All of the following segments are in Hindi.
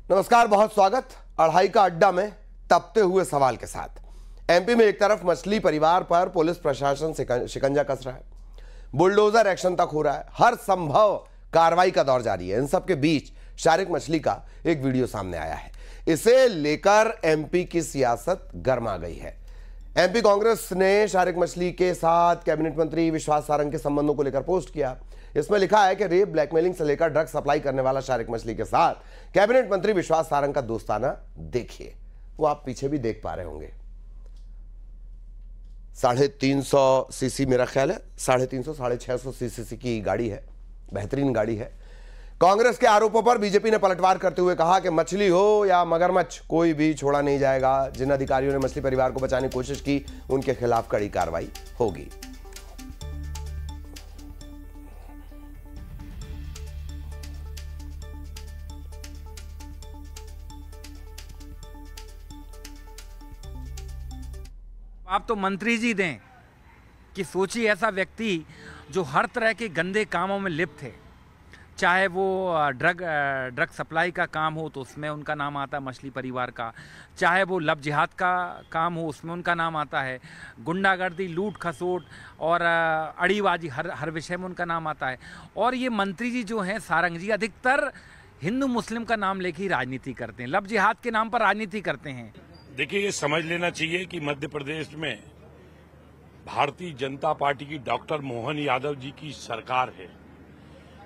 नमस्कार, बहुत स्वागत। अढ़ाई का अड्डा में तपते हुए सवाल के साथ एमपी में एक तरफ मछली परिवार पर पुलिस प्रशासन शिकंजा कस रहा है, बुलडोजर एक्शन तक हो रहा है, हर संभव कार्रवाई का दौर जारी है। इन सब के बीच शारिक मछली का एक वीडियो सामने आया है। इसे लेकर एमपी की सियासत गर्मा गई है। एमपी कांग्रेस ने शारिक मछली के साथ कैबिनेट मंत्री विश्वास सारंग के संबंधों को लेकर पोस्ट किया। इसमें लिखा है कि रेप, ब्लैकमेलिंग से लेकर ड्रग सप्लाई करने वाला शारिक मछली के साथ कैबिनेट मंत्री विश्वास सारंग का दोस्ताना देखिए। वो आप पीछे भी देख पा रहे होंगे। 350 सीसी, मेरा ख्याल है 350 650 सीसी की गाड़ी है, बेहतरीन गाड़ी है। कांग्रेस के आरोपों पर बीजेपी ने पलटवार करते हुए कहा कि मछली हो या मगरमच्छ, कोई भी छोड़ा नहीं जाएगा। जिन अधिकारियों ने मछली परिवार को बचाने की कोशिश की, उनके खिलाफ कड़ी कार्रवाई होगी। आप तो मंत्री जी दें कि सोचिए, ऐसा व्यक्ति जो हर तरह के गंदे कामों में लिप्त है, चाहे वो ड्रग सप्लाई का काम हो तो उसमें उनका नाम आता है मछली परिवार का, चाहे वो लव जिहाद का काम हो उसमें उनका नाम आता है, गुंडागर्दी, लूट खसोट और अड़ीबाजी हर विषय में उनका नाम आता है। और ये मंत्री जी जो हैं सारंग जी, अधिकतर हिंदू मुस्लिम का नाम लेके ही राजनीति करते हैं, लव जिहाद के नाम पर राजनीति करते हैं। देखिए, ये समझ लेना चाहिए कि मध्य प्रदेश में भारतीय जनता पार्टी की डॉक्टर मोहन यादव जी की सरकार है।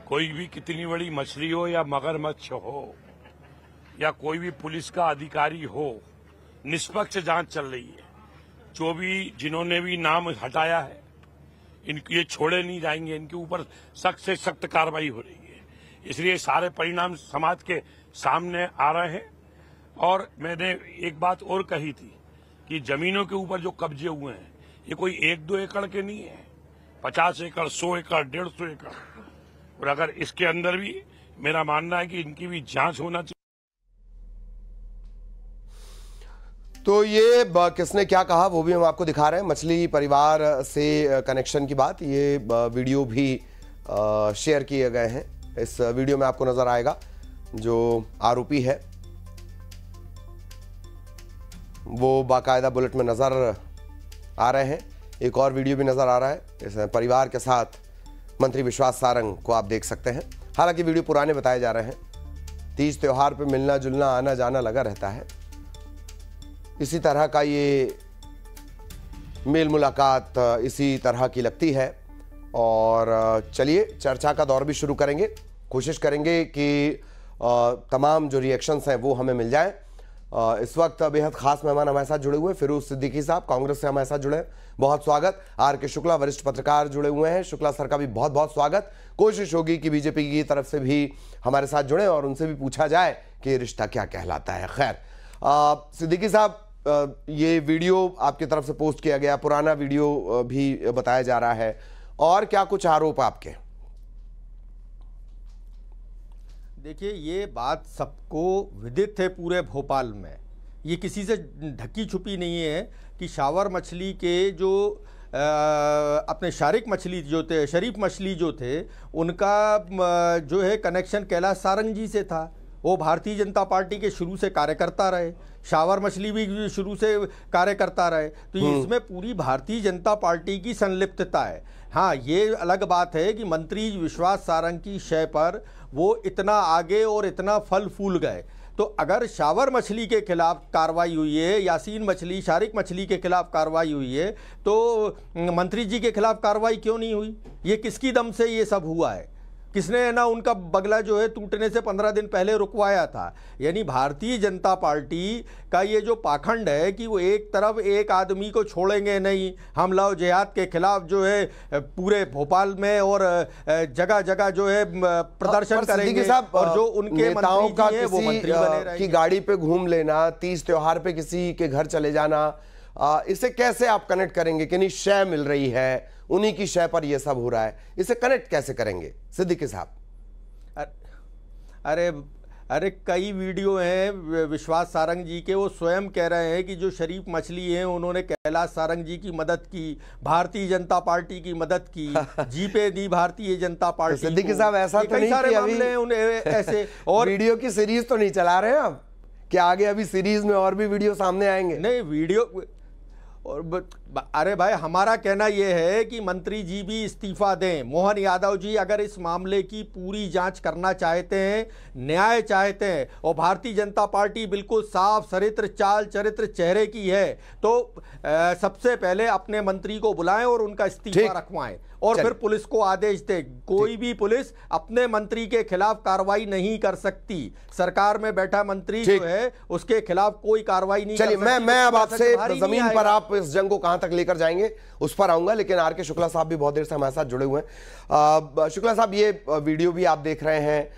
कोई भी कितनी बड़ी मछली हो या मगरमच्छ हो या कोई भी पुलिस का अधिकारी हो, निष्पक्ष जांच चल रही है। जो भी जिन्होंने भी नाम हटाया है, इनके ये छोड़े नहीं जाएंगे, इनके ऊपर सख्त से सख्त कार्रवाई हो रही है। इसलिए सारे परिणाम समाज के सामने आ रहे हैं। और मैंने एक बात और कही थी कि जमीनों के ऊपर जो कब्जे हुए हैं, ये कोई 1-2 एकड़ के नहीं है, 50 एकड़, 100 एकड़, 150 एकड़। और अगर इसके अंदर भी मेरा मानना है कि इनकी भी जांच होना चाहिए। तो ये किसने क्या कहा वो भी हम आपको दिखा रहे हैं। मछली परिवार से कनेक्शन की बात, ये वीडियो भी शेयर किए गए हैं। इस वीडियो में आपको नजर आएगा जो आरोपी है वो बाकायदा बुलेट में नजर आ रहे हैं। एक और वीडियो भी नजर आ रहा है, इस परिवार के साथ मंत्री विश्वास सारंग को आप देख सकते हैं। हालांकि वीडियो पुराने बताए जा रहे हैं। तीज त्योहार पे मिलना जुलना, आना जाना लगा रहता है। इसी तरह का ये मेल मुलाकात इसी तरह की लगती है। और चलिए चर्चा का दौर भी शुरू करेंगे। कोशिश करेंगे कि तमाम जो रिएक्शंस हैं वो हमें मिल जाएं। इस वक्त बेहद खास मेहमान हमारे साथ जुड़े हुए हैं। फिरोज सिद्दीकी साहब कांग्रेस से हमारे साथ जुड़े हैं, बहुत स्वागत। आर.के. शुक्ला वरिष्ठ पत्रकार जुड़े हुए हैं, शुक्ला सर का भी बहुत बहुत स्वागत। कोशिश होगी कि बीजेपी की तरफ से भी हमारे साथ जुड़े और उनसे भी पूछा जाए कि रिश्ता क्या कहलाता है। खैर, सिद्दीकी साहब, ये वीडियो आपकी तरफ से पोस्ट किया गया, पुराना वीडियो भी बताया जा रहा है, और क्या कुछ आरोप आपके? देखिए, ये बात सबको विदित है पूरे भोपाल में, ये किसी से ढकी छुपी नहीं है कि शावर मछली के जो अपने शारिक मछली जो थे, शरीफ मछली जो थे, उनका जो है कनेक्शन कैलाश सारंग जी से था। वो भारतीय जनता पार्टी के शुरू से कार्यकर्ता रहे, शावर मछली भी शुरू से कार्यकर्ता रहे। तो इसमें पूरी भारतीय जनता पार्टी की संलिप्तता है। हाँ, ये अलग बात है कि मंत्री विश्वास सारंग की शय पर वो इतना आगे और इतना फल फूल गए। तो अगर शावर मछली के खिलाफ कार्रवाई हुई है, यासीन मछली, शारिक मछली के खिलाफ कार्रवाई हुई है, तो मंत्री जी के खिलाफ कार्रवाई क्यों नहीं हुई? ये किसकी दम से ये सब हुआ है? किसने ना उनका बगला जो है टूटने से 15 दिन पहले रुकवाया था? यानी भारतीय जनता पार्टी का ये जो पाखंड है कि वो एक तरफ एक आदमी को छोड़ेंगे नहीं, हम लव जिहाद के खिलाफ जो है पूरे भोपाल में और जगह जगह जो है प्रदर्शन करेंगे, और जो उनके नेताओं का मंत्री वो मंत्री बने रहेंगे। की गाड़ी पे घूम लेना, तीज त्योहार पे किसी के घर चले जाना, इसे कैसे आप कनेक्ट करेंगे कि नहीं शय मिल रही है, उन्हीं की शय पर यह सब हो रहा है, इसे कनेक्ट कैसे करेंगे सिद्दीकी साहब? अरे अरे कई वीडियो हैं विश्वास सारंग जी के, वो स्वयं कह रहे हैं कि जो शरीफ मछली हैं उन्होंने कैलाश सारंग जी की मदद की, भारतीय जनता पार्टी की मदद की, जीपे दी भारतीय जनता पार्टी। सिद्दीकी साहब ऐसा तो नहीं कि अभी उन्हें ऐसे और वीडियो की सीरीज तो नहीं चला रहे हैं आप कि आगे अभी सीरीज में और भी वीडियो सामने आएंगे? नहीं वीडियो और अरे भाई हमारा कहना यह है कि मंत्री जी भी इस्तीफा दें। मोहन यादव जी अगर इस मामले की पूरी जांच करना चाहते हैं, न्याय चाहते हैं और भारतीय जनता पार्टी बिल्कुल साफ चरित्र चाल चरित्र चेहरे की है तो सबसे पहले अपने मंत्री को बुलाएं और उनका इस्तीफा रखवाएं और फिर पुलिस को आदेश दें। कोई भी पुलिस अपने मंत्री के खिलाफ कार्रवाई नहीं कर सकती। सरकार में बैठा मंत्री जो है उसके खिलाफ कोई कार्रवाई नहीं। चलिए मैं अब आपसे जमीन पर आप इस जंग को कहां तक लेकर जाएंगे उस पर आऊंगा, लेकिन आर के शुक्ला साहब भी बहुत देर से हमारे साथ जुड़े हुए हैं। शुक्ला साहब, ये वीडियो भी आप देख रहे हैं,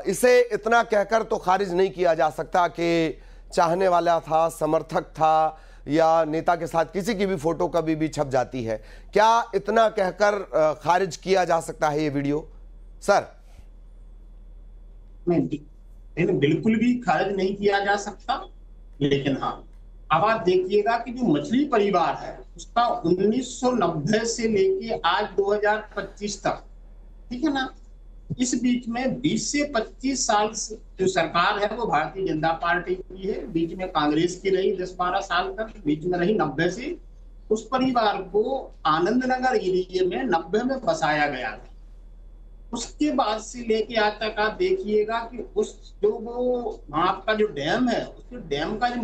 इसे इतना कहकर तो खारिज नहीं किया जा सकता कि चाहने वाला था, समर्थक था या नेता के साथ किसी की भी फोटो कभी भी छप जाती है। क्या इतना कहकर खारिज किया जा सकता है ये वीडियो? सर नहीं, बिल्कुल भी खारिज नहीं किया जा सकता, लेकिन हाँ अब आप देखिएगा कि जो मछली परिवार है उसका 1990 से लेके आज 2025 तक, ठीक है ना, इस बीच में 20 से 25 साल से जो सरकार है वो भारतीय जनता पार्टी की है, बीच में कांग्रेस की रही 10-12 साल तक, बीच में रही 90 से। उस परिवार को आनंद नगर एरिया में 90 में बसाया गया था। उसके बाद से लेके आज तक आप देखिएगा कि उस जो वो आपका जो डैम है उसके डैम का जो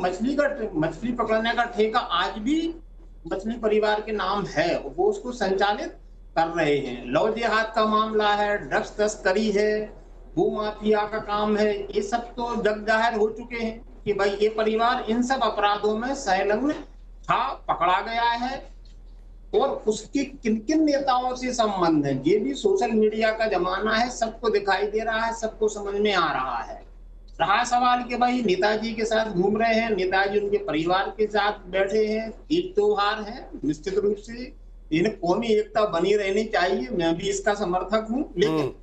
मछली पकड़ने का ठेका आज भी मछली परिवार के नाम है, वो उसको संचालित कर रहे हैं। लव जिहाद का मामला है, ड्रग्स तस्करी है, भू माफिया का काम है, ये सब तो जग जाहिर हो चुके हैं कि भाई ये परिवार इन सब अपराधों में संलग्न था, पकड़ा गया है। और उसके किन किन नेताओं से संबंध है ये भी सोशल मीडिया का जमाना है, सबको दिखाई दे रहा है, सबको समझ में आ रहा है। रहा सवाल कि भाई नेताजी के साथ घूम रहे हैं, नेताजी उनके परिवार के साथ बैठे हैं, ईद त्योहार है, निश्चित रूप से इन कौमी एकता बनी रहनी चाहिए, मैं भी इसका समर्थक हूँ, लेकिन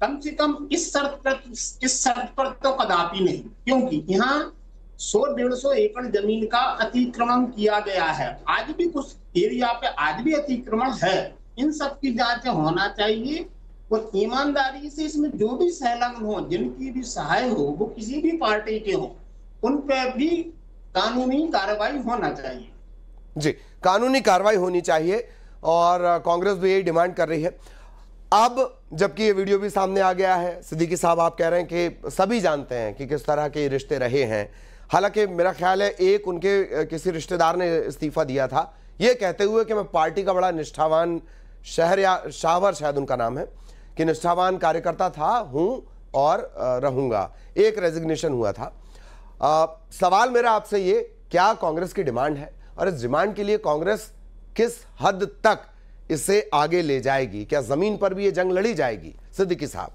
कम से कम इस शर्त पर तो कदापि नहीं, क्योंकि यहाँ 100-150 एकड़ जमीन का अतिक्रमण किया गया है। आज भी कुछ एरिया पे आज भी अतिक्रमण है, इन सब की जांच होना चाहिए और ईमानदारी से इसमें जो भी संलग्न हो, जिनकी भी सहाय हो, वो किसी भी पार्टी के हो, उन पे भी कानूनी कार्रवाई होना चाहिए। जी, कानूनी कार्रवाई होनी चाहिए और कांग्रेस भी यही डिमांड कर रही है। अब जबकि ये वीडियो भी सामने आ गया है, सिद्दीकी साहब आप कह रहे हैं कि सभी जानते हैं कि किस तरह के रिश्ते रहे हैं। हालांकि मेरा ख्याल है एक उनके किसी रिश्तेदार ने इस्तीफा दिया था ये कहते हुए कि मैं पार्टी का बड़ा निष्ठावान शाहवर शायद उनका नाम है, कि निष्ठावान कार्यकर्ता था, हूं और रहूंगा। एक रेजिग्नेशन हुआ था। सवाल मेरा आपसे ये, क्या कांग्रेस की डिमांड है और इस डिमांड के लिए कांग्रेस किस हद तक इसे आगे ले जाएगी? क्या जमीन पर भी ये जंग लड़ी जाएगी? सिद्दीकी साहब,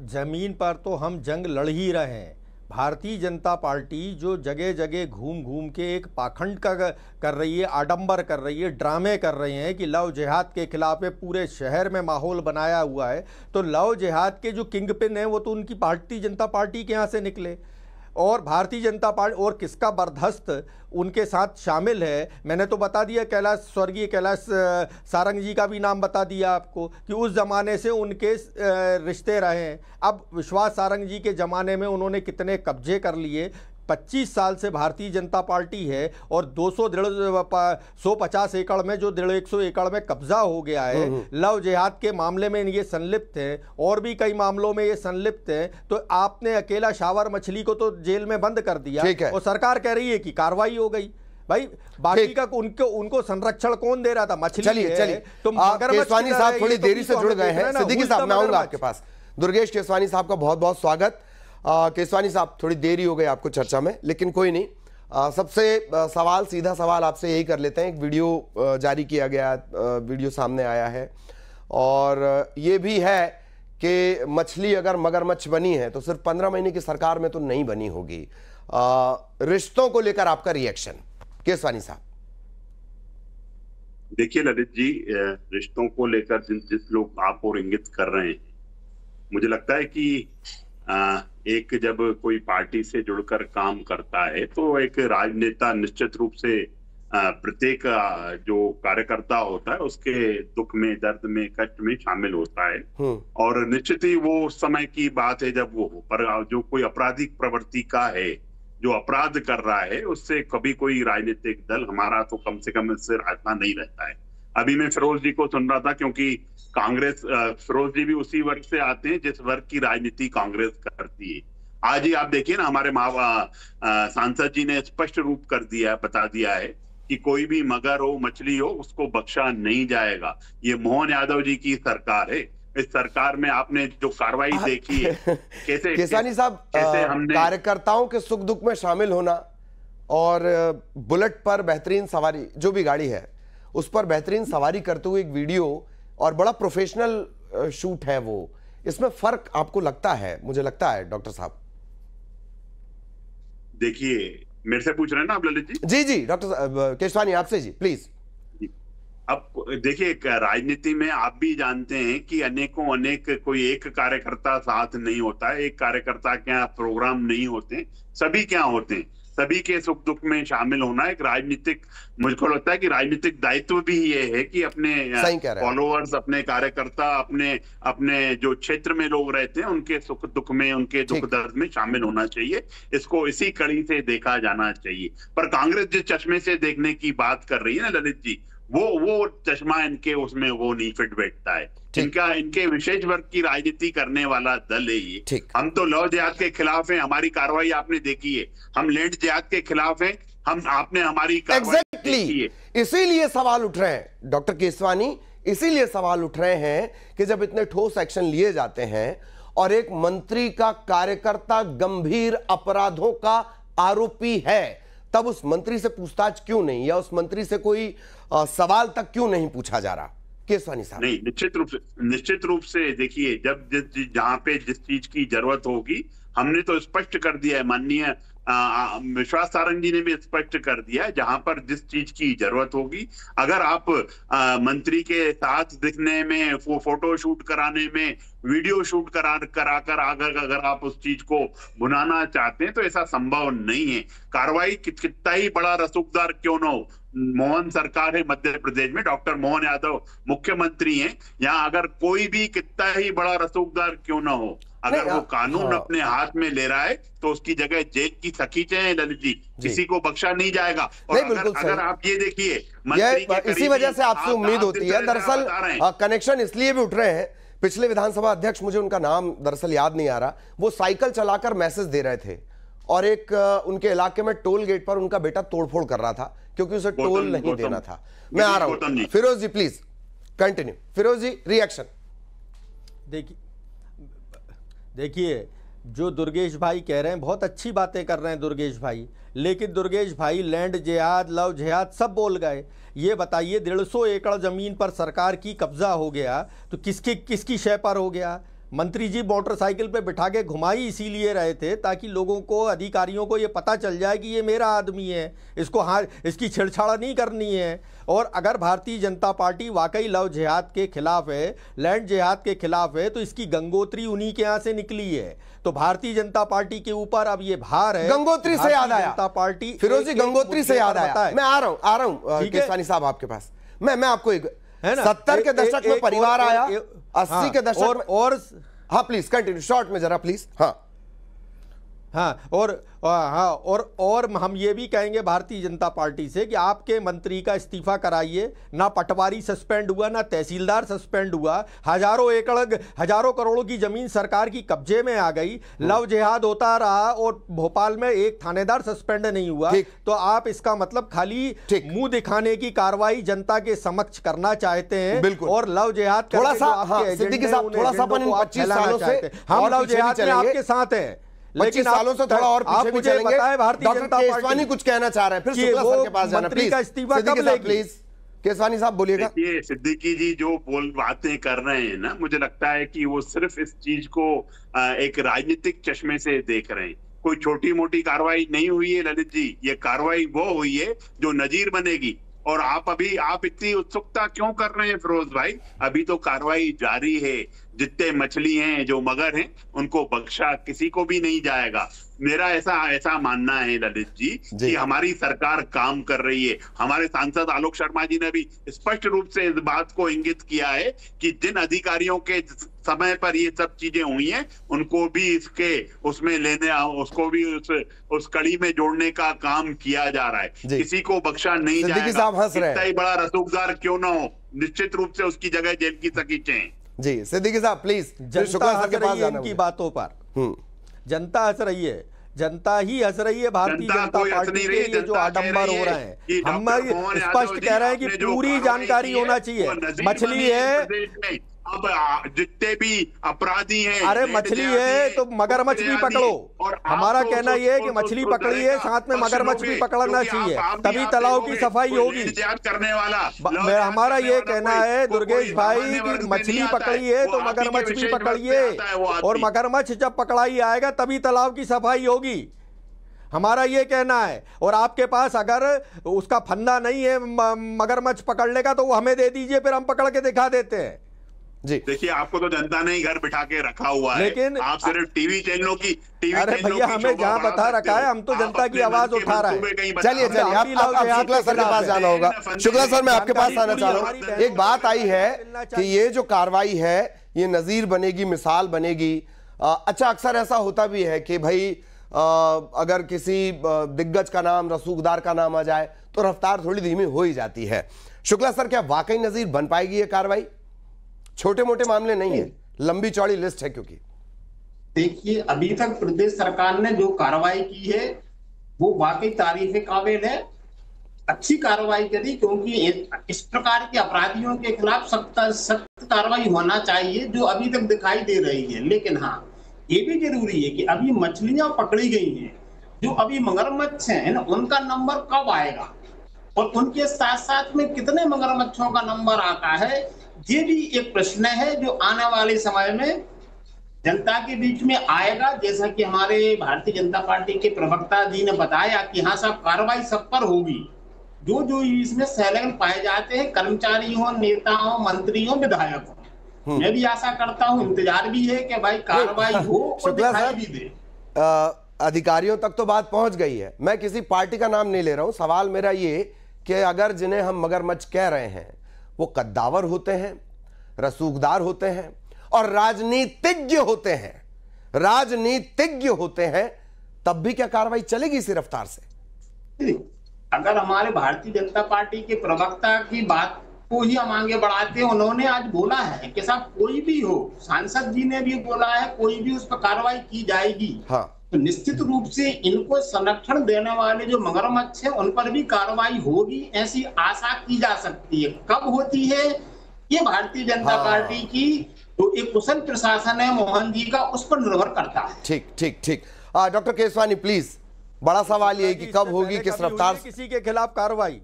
जमीन पर तो हम जंग लड़ ही रहे हैं। भारतीय जनता पार्टी जो जगह जगह घूम घूम के एक पाखंड का कर रही है, आडंबर कर रही है, ड्रामे कर रहे हैं कि लव जिहाद के खिलाफ है, पूरे शहर में माहौल बनाया हुआ है। तो लव जिहाद के जो किंग पिन है वो तो उनकी भारतीय जनता पार्टी के यहाँ से निकले और भारतीय जनता पार्टी और किसका बर्दस्त उनके साथ शामिल है। मैंने तो बता दिया, स्वर्गीय कैलाश सारंग जी का भी नाम बता दिया आपको कि उस ज़माने से उनके रिश्ते रहे हैं। अब विश्वास सारंग जी के ज़माने में उन्होंने कितने कब्जे कर लिए। 25 साल से भारतीय जनता पार्टी है और 150 एकड़ में जो 150 एकड़ में कब्जा हो गया है, लव जिहाद के मामले में ये संलिप्त है और भी कई मामलों में ये संलिप्त है। तो आपने अकेला शावर मछली को तो जेल में बंद कर दिया और सरकार कह रही है कि कार्रवाई हो गई। भाई बाकी का उनको संरक्षण कौन दे रहा था? मछली। चलिए तो केसवानी साहब थोड़ी देरी से जुड़ गए हैं। सिद्दीकी साहब, मैं आऊंगा आपके पास। दुर्गेश केसवानी साहब का बहुत बहुत स्वागत। केसवानी साहब, थोड़ी देरी हो गई आपको चर्चा में, लेकिन कोई नहीं। सबसे सीधा सवाल आपसे यही कर लेते हैं। एक वीडियो जारी किया गया, वीडियो सामने आया है और ये भी है कि मछली अगर मगरमच्छ बनी है तो सिर्फ 15 महीने की सरकार में तो नहीं बनी होगी। रिश्तों को लेकर आपका रिएक्शन, केसवानी साहब? देखिए ललित जी, रिश्तों को लेकर जिस लोग आप और इंगित कर रहे हैं मुझे लगता है कि एक जब कोई पार्टी से जुड़कर काम करता है तो एक राजनेता निश्चित रूप से प्रत्येक जो कार्यकर्ता होता है उसके दुख में, दर्द में, कष्ट में शामिल होता है। और निश्चित ही वो उस समय की बात है जब वो हो, पर जो कोई आपराधिक प्रवृत्ति का है, जो अपराध कर रहा है, उससे कभी कोई राजनीतिक दल हमारा तो कम से कम इससे रास्ता नहीं रहता है। अभी मैं फिरोज जी को सुन रहा था, क्योंकि कांग्रेस, फिरोज जी भी उसी वर्ग से आते हैं जिस वर्ग की राजनीति कांग्रेस करती है। आज ही आप देखिए ना, हमारे सांसद जी ने स्पष्ट रूप कर दिया, बता दिया है कि कोई भी मगर हो, मछली हो, उसको बख्शा नहीं जाएगा। ये मोहन यादव जी की सरकार है। इस सरकार में आपने जो कार्रवाई देखी है, कैसे केसवानी साहब, कार्यकर्ताओं के सुख दुख में शामिल होना और बुलेट पर बेहतरीन सवारी, जो भी गाड़ी है उस पर बेहतरीन सवारी करते हुए एक वीडियो, और बड़ा प्रोफेशनल शूट है वो, इसमें फर्क आपको लगता है? मुझे लगता है डॉक्टर साहब। देखिए, मेरे से पूछ रहे हैं ना आप ललित जी? जी जी डॉक्टर केशवानी, आपसे जी प्लीज। अब देखिए, राजनीति में आप भी जानते हैं कि अनेकों अनेक, कोई एक कार्यकर्ता साथ नहीं होता है, एक कार्यकर्ता क्या प्रोग्राम नहीं होते, सभी क्या होते हैं, सभी के सुख दुख में शामिल होना एक राजनीतिक, मुझको लगता है कि राजनीतिक दायित्व भी ये है कि अपने फॉलोअर्स, अपने कार्यकर्ता, अपने जो क्षेत्र में लोग रहते हैं उनके सुख दुख में, उनके दुख दर्द में शामिल होना चाहिए। इसको इसी कड़ी से देखा जाना चाहिए। पर कांग्रेस जिस चश्मे से देखने की बात कर रही है ना ललित जी, वो चश्मा इनके उसमें वो नहीं फिट बैठता है। इनके विशेष वर्ग की राजनीति करने वाला दल है ये। हम तो लव जिहाद के खिलाफ हैं, हमारी कार्रवाई आपने देखी है। हम लैंड जिहाद के खिलाफ हैं, आपने हमारी कार्रवाई देखी है। इसीलिए सवाल उठ रहे हैं डॉक्टर केसवानी, इसीलिए सवाल उठ रहे हैं कि जब इतने ठोस एक्शन लिए जाते हैं और एक मंत्री का कार्यकर्ता गंभीर अपराधों का आरोपी है, तब उस मंत्री से पूछताछ क्यों नहीं, या उस मंत्री से कोई सवाल तक क्यों नहीं पूछा जा रहा? केसवानी साहब। नहीं, निश्चित रूप से देखिए, जब जहां पे जिस चीज की जरूरत होगी, हमने तो स्पष्ट कर दिया है, माननीय विश्वास सारंग जी ने भी स्पष्ट कर दिया है, जहां पर जिस चीज की जरूरत होगी, अगर आप मंत्री के साथ दिखने में, वो फोटो शूट कराने में, वीडियो शूट कराकर अगर आप उस चीज को भुनाना चाहते हैं तो ऐसा संभव नहीं है। कार्रवाई कितना ही बड़ा रसूखदार क्यों न हो, मोहन सरकार है मध्य प्रदेश में, डॉक्टर मोहन यादव मुख्यमंत्री हैं, यहाँ अगर कोई भी कितना ही बड़ा रसूखदार क्यों ना हो, अगर वो कानून अपने हाथ में ले रहा है तो उसकी जगह जेल की सकीचे हैं ललित जी, किसी को बख्शा नहीं जाएगा। और अगर आप ये देखिए, इसी वजह से आपसे उम्मीद होती है, दरअसल कनेक्शन इसलिए भी उठ रहे हैं, पिछले विधानसभा अध्यक्ष, मुझे उनका नाम दरअसल याद नहीं आ रहा, वो साइकिल चलाकर मैसेज दे रहे थे और एक उनके इलाके में टोल गेट पर उनका बेटा तोड़फोड़ कर रहा था क्योंकि उसे टोल नहीं देना था। मैं आ रहा हूं, Firoz ji please continue. Firoz ji, reaction. देखिए, जो दुर्गेश भाई कह रहे हैं, बहुत अच्छी बातें कर रहे हैं दुर्गेश भाई, लेकिन दुर्गेश भाई लैंड जिहाद, लव जिहाद सब बोल गए। ये बताइए, 150 एकड़ जमीन पर सरकार की कब्जा हो गया तो किसकी शय पर हो गया? मंत्री जी मोटरसाइकिल पे बिठा के घुमाई इसीलिए रहे थे ताकि लोगों को, अधिकारियों को ये पता चल जाए कि ये मेरा आदमी है, इसकी छेड़छाड़ नहीं करनी है। और अगर भारतीय जनता पार्टी वाकई लव जिहाद के खिलाफ है, लैंड जिहाद के खिलाफ है, तो इसकी गंगोत्री उन्हीं के यहाँ से निकली है। तो भारतीय जनता पार्टी के ऊपर अब ये भार है। गंगोत्री से याद आया, जनता पार्टी, फिरोज जी गंगोत्री से याद आया, मैं आ रहा हूं केसवानी साहब आपके पास। मैं आपको एक, 70 के दशक में परिवार आया, 80 के दशक और हाँ प्लीज कंटिन्यू, शॉर्ट में जरा प्लीज। और हम ये भी कहेंगे भारतीय जनता पार्टी से कि आपके मंत्री का इस्तीफा कराइए। ना पटवारी सस्पेंड हुआ, ना तहसीलदार सस्पेंड हुआ, हजारों एकड़, हजारों करोड़ों की जमीन सरकार की कब्जे में आ गई, लव जिहाद होता रहा और भोपाल में एक थानेदार सस्पेंड नहीं हुआ। तो आप इसका मतलब खाली मुंह दिखाने की कार्रवाई जनता के समक्ष करना चाहते हैं और लव जिहाद थोड़ा सा, सिद्दीकी साहब थोड़ा सा, 25 सालों से हम लव जिहाद में आपके साथ हैं, 25 सालों से थोड़ा और पीछे भी चलेंगे। डॉक्टर केसवानी कुछ कहना चाह रहे हैं, फिर शुक्ला सर के पास जाना प्लीज। प्लीज केसवानी साहब बोलिएगा। देखिए, सिद्दीकी जी जो बातें कर रहे हैं ना, मुझे लगता है कि वो सिर्फ इस चीज को एक राजनीतिक चश्मे से देख रहे हैं। कोई छोटी मोटी कार्रवाई नहीं हुई है ललित जी, ये कार्रवाई वो हुई है जो नजीर बनेगी। और आप इतनी उत्सुकता क्यों कर रहे हैं फिरोज भाई? अभी तो कार्रवाई जारी है। जितने मछली हैं, जो मगर हैं, उनको बख्शा किसी को भी नहीं जाएगा। मेरा ऐसा मानना है ललित जी कि हमारी सरकार काम कर रही है। हमारे सांसद आलोक शर्मा जी ने भी स्पष्ट रूप से इस बात को इंगित किया है कि जिन अधिकारियों के समय पर ये सब चीजें हुई हैं, उनको भी उसमें उसको भी उस कड़ी में जोड़ने का काम किया जा रहा है। किसी को बख्शा नहीं जाएगा, कितना ही बड़ा रसूखदार क्यों ना हो, निश्चित रूप से उसकी जगह जेल की सकीचे हैं। जी सिद्दीकी साहब प्लीज। जनता हंस रही है इनकी बातों पर, जनता हंस रही है, जनता ही हंस रही है भारतीय जनता पार्टी के लिए जो आडंबर हो रहे हैं। हम स्पष्ट कह रहे हैं कि पूरी जानकारी होना चाहिए। मछली है, अब जितने भी अपराधी हैं, अरे मछली है तो मगरमच्छ भी पकड़ो। हमारा कहना यह है कि मछली पकड़ी है, साथ में मगरमच्छ भी पकड़ना चाहिए, तभी तालाब की सफाई होगी। करने वाला हमारा ये कहना है दुर्गेश भाई कि मछली पकड़ी है तो मगरमच्छ भी पकड़िए, और मगरमच्छ जब पकड़ाई आएगा तभी तालाब की सफाई होगी। हमारा ये कहना है। और आपके पास अगर उसका फंदा नहीं है मगरमच्छ पकड़ने का तो वो हमें दे दीजिए, फिर हम पकड़ के दिखा देते हैं। जी देखिए, आपको तो जनता ने ही घर बिठा के रखा हुआ है, लेकिन आप सिर्फ टीवी चैनलों की अरे भैया हमें जहां बता रखा है, हम तो जनता की आवाज उठा रहे हैं। चलिए आप शुक्ला सर के पास जाना होगा। शुक्ला सर मैं आपके पास आना चाह रहा हूँ। एक बात आई है कि ये जो कार्रवाई है ये नजीर बनेगी, मिसाल बनेगी। अच्छा, अक्सर ऐसा होता भी है कि भाई अगर किसी दिग्गज का नाम, रसूखदार का नाम आ जाए तो रफ्तार थोड़ी धीमी हो ही जाती है। शुक्ला सर, क्या वाकई नजीर बन पाएगी ये कार्रवाई? छोटे मोटे मामले नहीं है, लंबी चौड़ी लिस्ट है। क्योंकि देखिए, अभी तक प्रदेश सरकार ने जो कार्रवाई की है वो वाकई तारीफ काबिल है, अच्छी कार्रवाई करी, क्योंकि इस प्रकार के अपराधियों के खिलाफ सख्त कार्रवाई होना चाहिए जो अभी तक दिखाई दे रही है। लेकिन हाँ, ये भी जरूरी है कि अभी मछलियां पकड़ी गई हैं, जो अभी मगरमच्छ हैं ना, उनका नंबर कब आएगा और उनके साथ साथ में कितने मगरमच्छों का नंबर आता है, ये भी एक प्रश्न है जो आने वाले समय में जनता के बीच में आएगा। जैसा कि हमारे भारतीय जनता पार्टी के प्रवक्ता जी ने बताया कि हाँ साहब, कार्रवाई सब पर होगी, जो इसमें संलग्न पाए जाते हैं, कर्मचारी हो, नेता हो, मंत्री हो, विधायक हो। मैं भी आशा करता हूँ, इंतजार भी है कि भाई कार्रवाई हो और दिखाई भी दे। अधिकारियों तक तो बात पहुंच गई है। मैं किसी पार्टी का नाम नहीं ले रहा हूं। सवाल मेरा ये कि अगर जिन्हें हम मगरमच्छ कह रहे हैं वो कद्दावर होते हैं, रसूखदार होते हैं और राजनीतिज्ञ होते हैं, तब भी क्या कार्रवाई चलेगी इसी रफ्तार से? अगर हमारे भारतीय जनता पार्टी के प्रवक्ता की बात को ही हम आगे बढ़ाते हैं, उन्होंने आज बोला है कि साहब कोई भी हो, सांसद जी ने भी बोला है, कोई भी उस पर कार्रवाई की जाएगी। हाँ। तो निश्चित रूप से इनको संरक्षण देने वाले जो मगरमच्छ हैं उन पर भी कार्रवाई होगी, ऐसी आशा की जा सकती है। कब होती है ये भारतीय जनता पार्टी की तो एक कुशल प्रशासन है मोहन जी का, उस पर निर्भर करता है। ठीक। डॉक्टर केसवानी प्लीज, बड़ा सवाल ये कि कब होगी, किस रफ्तार से किसी के खिलाफ कार्रवाई?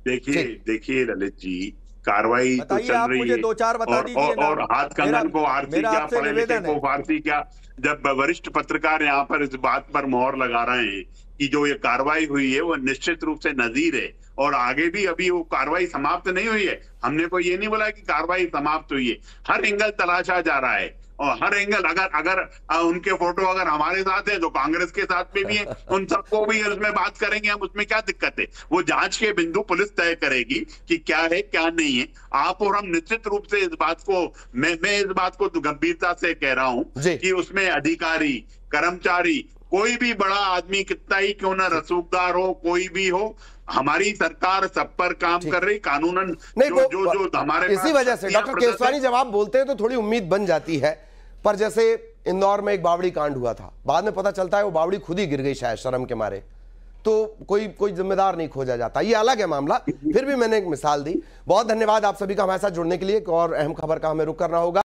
देखिए ललित जी, कार्रवाई तो चल रही है, 2-4 बता दीजिए और हाथ कंगन को आरती क्या, पढ़े लिखे को फारसी क्या। जब वरिष्ठ पत्रकार यहाँ पर इस बात पर मोहर लगा रहे हैं कि जो ये कार्रवाई हुई है वो निश्चित रूप से नजीर है और आगे भी अभी वो कार्रवाई समाप्त नहीं हुई है। हमने कोई ये नहीं बोला कि कार्रवाई समाप्त हुई है, हर एंगल तलाशा जा रहा है और हर एंगल अगर उनके फोटो अगर हमारे साथ है तो कांग्रेस के साथ में भी है, उन सबको भी उसमें बात करेंगे हम, उसमें क्या दिक्कत है? वो जांच के बिंदु पुलिस तय करेगी कि क्या है क्या नहीं है। आप और हम निश्चित रूप से इस बात को, मैं इस बात को गंभीरता से कह रहा हूं कि उसमें अधिकारी, कर्मचारी, कोई भी बड़ा आदमी कितना ही क्यों ना रसूखदार हो, कोई भी हो, हमारी सरकार सब पर काम कर रही, कानूनन जो हमारे इसी वजह से डॉक्टर केसवानी जब आप बोलते हैं तो थोड़ी उम्मीद बन जाती है। पर जैसे इंदौर में एक बावड़ी कांड हुआ था, बाद में पता चलता है वो बावड़ी खुद ही गिर गई शायद शर्म के मारे, तो कोई जिम्मेदार नहीं खोजा जाता, ये अलग है मामला। फिर भी मैंने एक मिसाल दी। बहुत धन्यवाद आप सभी का हमारे साथ जुड़ने के लिए। एक और अहम खबर का हमें रुख करना होगा।